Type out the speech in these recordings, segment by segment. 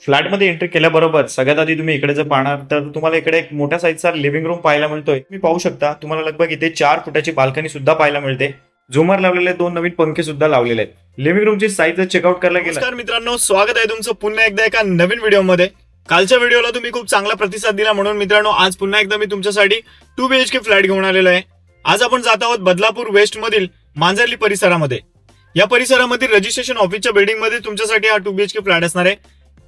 फ्लॅटमध्ये एंट्री केल्याबरोबर सगळ्यात आधी तुम्ही इकडे जर पाहणार तर तुम्हाला इकडे एक मोठ्या साईजचा लिव्हिंग रूम पाहायला मिळतोय. तुम्ही पाहू शकता तुम्हाला लगभग इथे 4 फुटाची बाल्कनी सुद्धा पाहायला मिळते. झुमर लावलेले 2 नवीन पंखे सुद्धा लावलेले आहेत. लिव्हिंग रूमची साईज जर चेकआउट करायला गेला. नमस्कार मित्रांनो, स्वागत आहे तुमचं पुन्हा एकदा एका नवीन व्हिडिओमध्ये. कालच्या व्हिडिओला तुम्ही खूप चांगला प्रतिसाद दिला, म्हणून मित्रांनो आज पुन्हा एकदा मी तुमच्यासाठी 2 BHK फ्लॅट घेऊन आलेलो आहे. आज आपण जात आहोत बदलापूर वेस्ट मधील मांजर्ली परिसरामध्ये. या परिसरामधील रजिस्ट्रेशन ऑफिसच्या बिल्डिंग मध्ये तुमच्यासाठी हा 2 BHK फ्लॅट असणार आहे.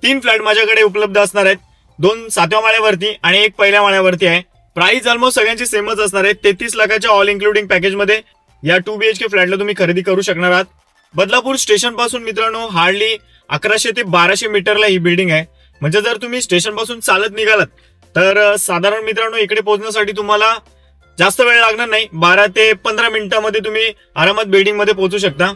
3 फ्लॅट माझ्याकडे उपलब्ध असणार आहेत. 2 7व्या माळ्यावरती आणि 1 पहिल्या माळ्यावरती आहे. प्राइस ऑलमोस्ट सगळ्यांची सेमच असणार आहे. 33 लाखाच्या ऑल इन्क्लुडिंग पॅकेज मध्ये या 2 BHK फ्लॅटला तुम्ही खरेदी करू शकणार आहात. बदलापूर स्टेशन पासून मित्रांनो हार्डली 1100 ते 1200 मीटरला ही बिल्डिंग आहे. म्हणजे जर तुम्ही स्टेशन पासून चालत निघालात तर साधारण मित्रांनो इकडे पोहोचण्यासाठी तुम्हाला जास्त वेळ लागणार नाही. 12 ते 15 मिनिटांमध्ये तुम्ही आरामात बिल्डिंग मध्ये पोहोचू शकता.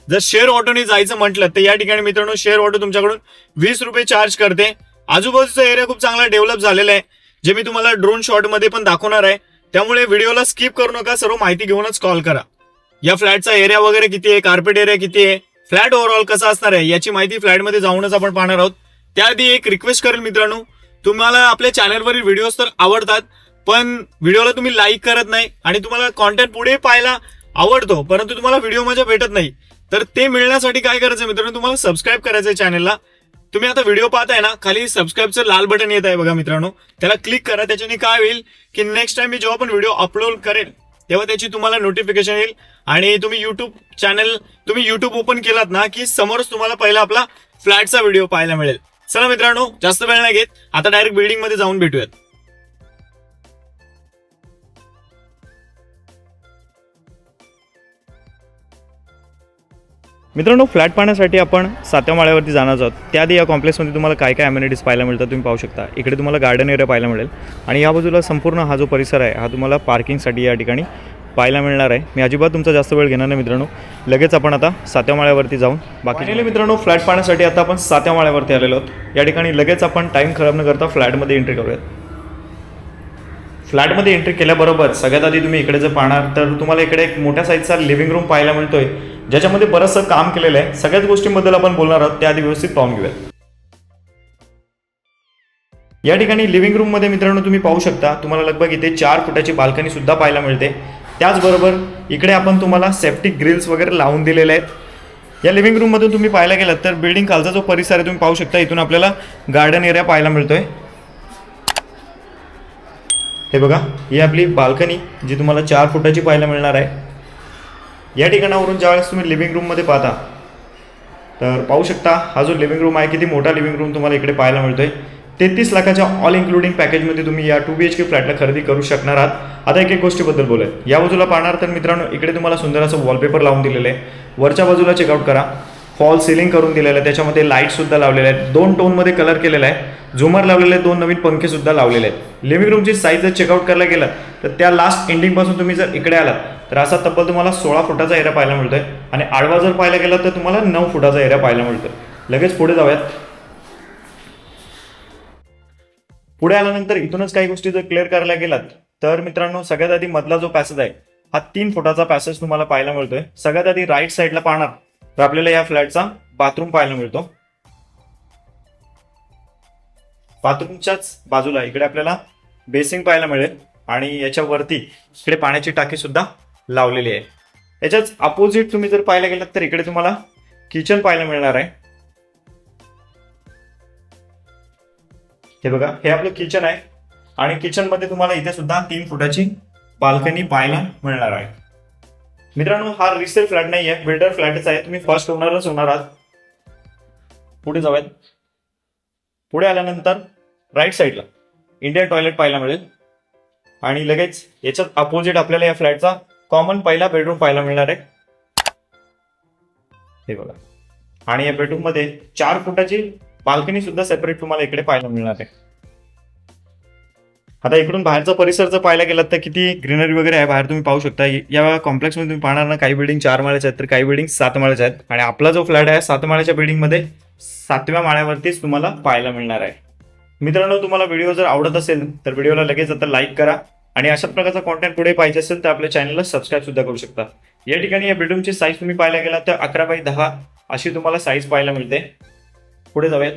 जर शेअर ऑटोने जायचं म्हटलं तर या ठिकाणी मित्रांनो शेअर ऑटो तुमच्याकडून 20 रुपये चार्ज करते. आजूबाजूचा एरिया खूप चांगला डेव्हलप झालेला आहे, जे मी तुम्हाला ड्रोन शॉट मध्ये पण दाखवणार आहे. त्यामुळे व्हिडिओला स्किप करू नका, सर्व माहिती घेऊनच कॉल करा. या फ्लॅटचा एरिया वगैरे किती आहे, कार्पेट एरिया किती आहे, फ्लॅट ओव्हरऑल कसा असणार आहे याची माहिती फ्लॅटमध्ये जाऊनच आपण पाहणार आहोत. त्याआधी एक रिक्वेस्ट करेल मित्रांनो, तुम्हाला आपल्या चॅनलवरील व्हिडिओज तर आवडतात, पण व्हिडिओला तुम्ही लाईक करत नाही आणि तुम्हाला कॉन्टेंट पुढे पाहायला आवडतो परंतु तुम्हाला व्हिडिओ माझ्या भेटत नाही. तर ते मिळण्यासाठी काय करायचं मित्रांनो, तुम्हाला सबस्क्राईब करायचं आहे चॅनलला. तुम्ही आता व्हिडिओ पाहताय ना, खाली सबस्क्राईबचं लाल बटन येत आहे बघा मित्रांनो, त्याला क्लिक करा. त्याच्याने काय होईल की नेक्स्ट टाइम मी जेव्हा पण व्हिडिओ अपलोड करेल तेव्हा त्याची तुम्हाला नोटिफिकेशन येईल आणि तुम्ही युट्यूब ओपन केलात ना की समोरच तुम्हाला पहिला आपला फ्लॅटचा व्हिडिओ पाहायला मिळेल. चला मित्रांनो, जास्त वेळ नाही घेत, आता डायरेक्ट बिल्डिंग मध्ये जाऊन भेटूयात. मित्रांनो, फ्लॅट पाहण्यासाठी आपण 7व्या माळ्यावरती जाणार आहोत. त्याआधी या कॉम्प्लेक्समध्ये तुम्हाला काय काय अमेनिटीज पाहायला मिळतात तुम्ही पाहू शकता. इकडे तुम्हाला गार्डन एरिया पाहायला मिळेल आणि या बाजूला संपूर्ण हा जो परिसर आहे हा तुम्हाला पार्किंगसाठी या ठिकाणी पाहायला मिळणार आहे. मी अजिबात तुमचा जास्त वेळ घेणार नाही मित्रांनो, लगेच आपण आता 7व्या माळ्यावरती जाऊन बाकी मित्रांनो फ्लॅट पाहण्यासाठी आता आपण 7व्या माळ्यावरती आलेलो आहोत. या ठिकाणी लगेच आपण टाईम खराब न करता फ्लॅटमध्ये एंट्री करूयात. फ्लॅटमध्ये एंट्री केल्याबरोबर सगळ्यात आधी तुम्ही इकडे जर पाहणार तर तुम्हाला इकडे एक मोठ्या साईजचा लिव्हिंग रूम पाहायला मिळतोय, ज्याच्यामध्ये बरंचसं काम केलेलं आहे. सगळ्याच गोष्टींबद्दल आपण बोलणार आहोत, त्याआधी व्यवस्थित पाहून घेऊयात. या ठिकाणी लिव्हिंग रूम मध्ये मित्रांनो तुम्ही पाहू शकता तुम्हाला लगभग इथे 4 फुटाची बाल्कनी सुद्धा पाहायला मिळते. त्याचबरोबर इकडे आपण तुम्हाला सेफ्टी ग्रिल्स वगैरे लावून दिलेले आहेत. या लिव्हिंग रूम मधून तुम्ही पाहायला गेलात तर बिल्डिंग खालचा जो परिसर आहे तुम्ही पाहू शकता, इथून आपल्याला गार्डन एरिया पाहायला मिळतोय. हे बघा, ही आपली बाल्कनी जी तुम्हाला 4 फुटाची पाहायला मिळणार आहे. या ठिकाणावरून ज्यावेळेस तुम्ही लिव्हिंग रूममध्ये पाहता तर पाहू शकता हा जो लिव्हिंग रूम आहे किती मोठा लिव्हिंग रूम तुम्हाला इकडे पाहायला मिळतोय. 33 लाखाच्या ऑल इन्क्लुडिंग पॅकेजमध्ये तुम्ही या 2 BHK फ्लॅटला खरेदी करू शकणार आहात. आता एक गोष्टीबद्दल बोलूया. या बाजूला पाहणार तर मित्रांनो इकडे तुम्हाला सुंदर असं वॉलपेपर लावून दिलेलं आहे. वरच्या बाजूला चेकआउट करा, फॉल सिलिंग करून दिलेलं आहे, त्याच्यामध्ये लाईट सुद्धा लावलेले आहेत. 2 टोनमध्ये कलर केलेला आहे. झुमर लावलेले 2 नवीन पंखे सुद्धा लावलेले आहेत. लिव्हिंग रूमची साईज जर चेकआउट करायला गेला तर त्या लास्ट एंडिंग पासून तुम्ही जर इकडे आलात तर असा तब्बल तुम्हाला 16 फुटाचा एरिया पाहायला मिळतोय आणि आडवा जर पाहायला गेला तर तुम्हाला 9 फुटाचा एरिया पाहायला मिळतोय. लगेच पुढे जाऊयात. पुढे आल्यानंतर इथूनच काही गोष्टी जर क्लिअर करायला गेलात तर मित्रांनो सगळ्यात आधी मधला जो पॅसेज आहे हा 3 फुटाचा पॅसेज तुम्हाला पाहायला मिळतोय. सगळ्यात आधी राईट साईडला पाहणार तर आपल्याला या फ्लॅटचा बाथरूम पाहायला मिळतो. बाथरूमच्याच बाजूला इकडे आपल्याला बेसिंग पाहायला मिळेल आणि याच्यावरती इकडे पाण्याची टाकी सुद्धा लावलेली आहे. याच्याच अपोजिट तुम्ही जर पाहायला गेलात तर इकडे तुम्हाला किचन पाहायला मिळणार आहे. हे बघा, हे आपलं किचन आहे आणि किचन मध्ये तुम्हाला इथे सुद्धा 3 फुटाची बाल्कनी पाहायला मिळणार आहे. मित्रांनो, हा रिसेल फ्लॅट नाही आहे, बिल्डर फ्लॅटच आहे. तुम्ही फर्स्ट ओनरच होणार आहात. पुढे जाऊयात. पुढे आल्यानंतर राईट साईडला इंडियन टॉयलेट पाहायला मिळेल आणि लगेच याच्यात अपोजिट आपल्याला या फ्लॅटचा कॉमन पहिला बेडरूम पाहायला मिळणार आहे. हे बघा, आणि या बेडरूम मध्ये 4 फुटाची बाल्कनी सुद्धा सेपरेट तुम्हाला इकडे पाहायला मिळणार आहे. आता इकडून बाहेरचा परिसर जर पाहायला गेलात तर किती ग्रीनरी वगैरे आहे बाहेर तुम्ही पाहू शकता. या कॉम्प्लेक्समध्ये तुम्ही पाहणार ना, काही बिल्डिंग 4 माळ्याच्या आहेत तर काही बिल्डिंग 7 माळ्याच्या आहेत आणि आपला जो फ्लॅट आहे 7 माळ्याच्या बिल्डिंग मध्ये 7व्या माळ्यावरतीच तुम्हाला पाहायला मिळणार आहे. मित्रांनो, तुम्हाला व्हिडिओ जर आवडत असेल तर व्हिडिओला लगेच आता लाईक करा आणि अशाच प्रकारचा कॉन्टेंट पुढे पाहिजे असेल तर आपल्या चॅनलला सबस्क्राईब सुद्धा करू शकता. या ठिकाणी या बेडरूमची साईज तुम्ही पाहायला गेला तर 11 बाय 10 अशी तुम्हाला साईज पाहायला मिळते. पुढे जाऊयात.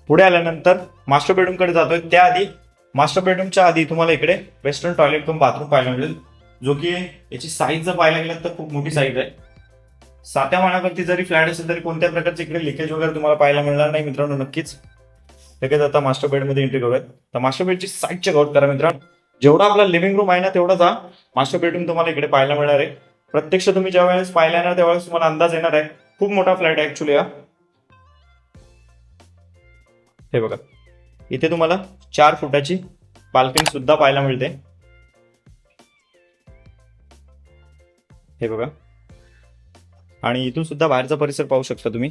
पुढे आल्यानंतर मास्टर बेडरूमकडे जातोय. त्याआधी मास्टर बेडरूमच्या आधी तुम्हाला इकडे वेस्टर्न टॉयलेट कम बाथरूम पाहायला मिळेल, जो की याची साईज जर पाहायला गेलं तर खूप मोठी साईज आहे. 7व्या माळ्यावरती जरी फ्लॅट असेल तरी कोणत्या प्रकारचे इकडे लिकेज वगैरे तुम्हाला पाहायला मिळणार नाही मित्रांनो. नक्कीच लगेच आता मास्टर बेडमध्ये एंट्री करूयात. तर मास्टर बेडची साईज चेकआउट करा मित्रांनो. जेवढा आपला लिव्हिंग रूम आहे ना तेवढाच हा मास्टर बेडरूम तुम्हाला इकडे पाहायला मिळणार आहे. प्रत्यक्ष तुम्ही ज्या वेळेस पाहायला येणार त्यावेळेस तुम्हाला अंदाज येणार आहे. खूप मोठा फ्लॅट आहे ऍक्च्युली हा. हे बघा, इथे तुम्हाला 4 फुटाची बाल्कनी सुद्धा पाहायला मिळते. हे बघा, आणि इथून सुद्धा बाहेरचा परिसर पाहू शकता तुम्ही.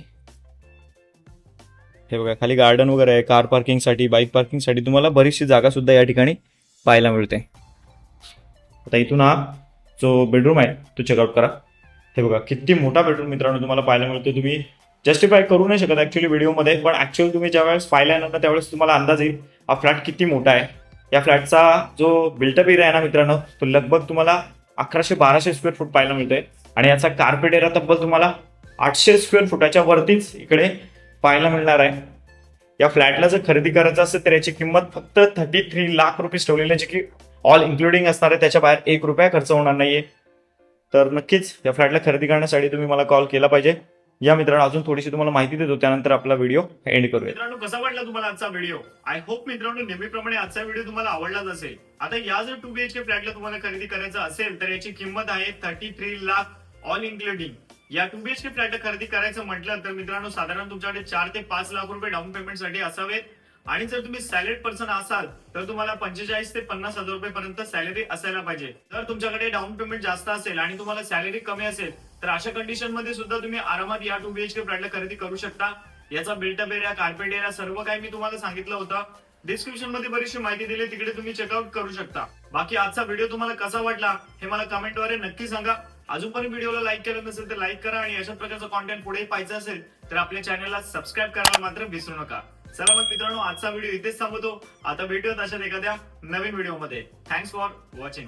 हे बघा, खाली गार्डन वगैरे आहे. कार पार्किंगसाठी, बाईक पार्किंगसाठी तुम्हाला बरीचशी जागा सुद्धा या ठिकाणी पाहायला मिळते. आता इथून हा जो बेडरूम आहे तो चेकआउट करा. हे बघा, किती मोठा बेडरूम मित्रांनो तुम्हाला पाहायला मिळतो. तुम्ही जस्टिफाय करू नाही शकत ऍक्च्युली व्हिडिओमध्ये, पण ऍक्च्युअली तुम्ही ज्यावेळेस पाहायला येणार ना त्यावेळेस तुम्हाला अंदाज येईल हा फ्लॅट किती मोठा आहे. या फ्लॅटचा जो बिल्टअप एरिया आहे ना मित्रांनो, तो लगभग तुम्हाला 1100-1200 स्क्वेअर फूट पाहायला मिळतोय. आणि याचा कार्पेट एरिया तब्बल तुम्हाला 800 स्क्वेअर फुटाच्या वरतीच इकडे पाहायला मिळणार आहे. या फ्लॅटला जर खरेदी करायचं असेल तर याची किंमत फक्त 33 लाख रुपये ठेवलेली आहे, जे की ऑल इन्क्लुडिंग असणार आहे. त्याच्या बाहेर 1 रुपया खर्च होणार नाहीये. तर नक्कीच या फ्लॅटला खरेदी करण्यासाठी तुम्ही मला कॉल केला पाहिजे. या मित्रांनो, अजून थोडीशी तुम्हाला माहिती देतो, त्यानंतर आपला व्हिडिओ एंड करूया. मित्रांनो, कसा वाटला तुम्हाला आजचा व्हिडिओ? आय होप मित्रांनो नेहमीप्रमाणे आजचा व्हिडिओ तुम्हाला आवडलाच असेल. आता या जर 2 BHK फ्लॅटला तुम्हाला खरेदी करायचं असेल तर याची किंमत आहे 33 लाख ऑल इन्क्लुडिंग. या 2 BHK फ्लॅट खरेदी करायचं म्हटलं तर मित्रांनो साधारण तुमच्याकडे 4 ते 5 लाख रुपये डाऊन पेमेंट साठी असावेत. आणि जर तुम्ही सॅलरीड पर्सन असाल तर तुम्हाला 45 ते 50 हजार रुपये पर्यंत सॅलरी असायला पाहिजे. जर तुमच्याकडे डाऊन पेमेंट जास्त असेल आणि तुम्हाला सॅलरी कमी असेल तर अशा कंडिशन मध्ये सुद्धा तुम्ही आरामात या 2 BHK फ्लॅटला खरेदी करू शकता. याचा बिल्टअप एरिया, कार्पेट एरिया सर्व काही मी तुम्हाला सांगितलं होतं. डिस्क्रिप्शन मध्ये बरीचशी माहिती दिली, तिकडे तुम्ही चेकआउट करू शकता. बाकी आजचा व्हिडिओ तुम्हाला कसा वाटला हे मला कमेंटद्वारे नक्की सांगा. अजूनपर्यंत व्हिडिओला लाईक केलं नसेल तर लाईक करा, आणि अशा प्रकारचं कॉन्टेंट पुढे पाहायचं असेल तर आपल्या चॅनलला सबस्क्राईब करायला मात्र विसरू नका. चला मग मित्रांनो, आजचा व्हिडिओ इथेच थांबवतो. आता भेटूयात अशाच एखाद्या नवीन व्हिडिओमध्ये. Thanks for watching.